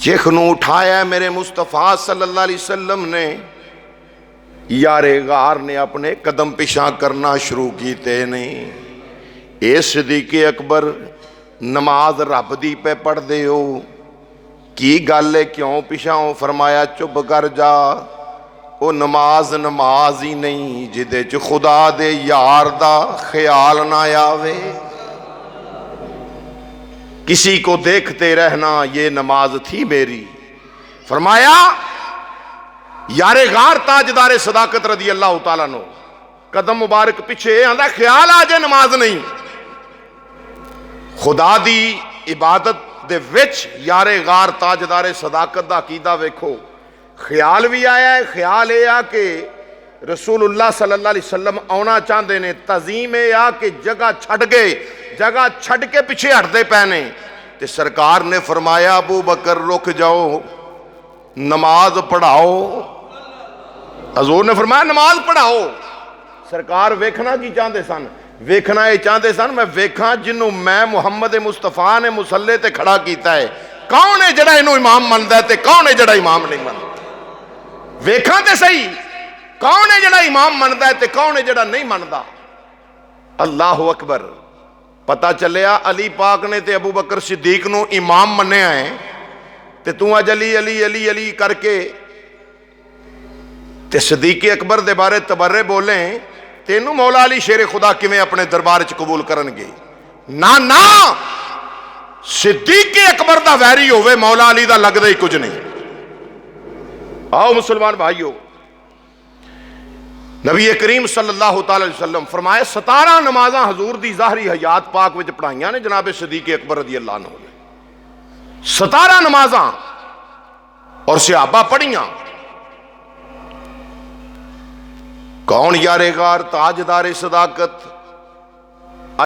चिख नूं उठाया मेरे मुस्तफा सल्लल्लाहु अलैहि वसल्लम ने, यारे गार ने अपने कदम पिछा करना शुरू किते नहीं। ए सिद्दीक़ अकबर नमाज रब दी पे पढ़दे हो, की गल है क्यों पिछा हो? फरमाया चुप कर जा, वो नमाज नमाज ही नहीं जिदे च खुदा दे यार दा ख्याल ना आवे। किसी को देखते रहना ये नमाज थी मेरी। फरमाया यारे गार ताजदारे सदाकत रदी अल्लाह तआला नो कदम मुबारक पिछे आंदा ख्याल आ जाए नमाज नहीं। खुदा दी इबादत दे विच यारे गार ताजदारे सदाकत दा अकीदा वेखो। ख्याल भी आया है, ख्याल यह आ कि रसूलुल्लाह सल्लल्लाहु अलैहि वसल्लम आना चाहते ने। तजीम यह आ कि जगह छड़ गए, जगह छड़ के पिछे हटते पे ने। ते सरकार ने फरमाया अबू बकर रुक जाओ, नमाज पढ़ाओ। हजूर ने फरमाया नमाज पढ़ाओ। सरकार वेखना की चाहते सन? वेखना ये चाहते सन मैं वेखा जिन्हों मैं मुहम्मद मुस्तफा ने मुसल्ले ते खड़ा किया है, कौन है जड़ा इनू इमाम मनदा है ते कौन है जड़ा इमाम नहीं मनदा। वेखा ते सही कौन है जड़ा इमाम मनदा है ते कौन है जड़ा नहीं मनदा। अल्लाह अकबर। पता चलिया अली पाक ने ते अबू बकर सिद्दीक नू इमाम मन्निया है ते तू अज अली अली अली अली करके ते सिद्दीक अकबर दे बारे तबर्रे बोले। तेनू मौला अली शेरे खुदा किवें अपने दरबार च कबूल करनगे? ना ना, सिद्दीक अकबर दा वैरी होवे मौला अली दा लगदा ही कुछ नहीं। आओ मुसलमान भाइयों, नबी करीम सल्लल्लाहु अलैहि वसल्लम फरमाए 17 नमाज़ां हजूर दी ज़ाहरी हयात पाक विच पढ़ाइयां ने जनाब सिद्दीक अकबर रज़ी अल्लाह अन्हु ने। 17 नमाज़ां और सहाबा पढ़ियां। कौन यारे गार ताजदारे सदाकत?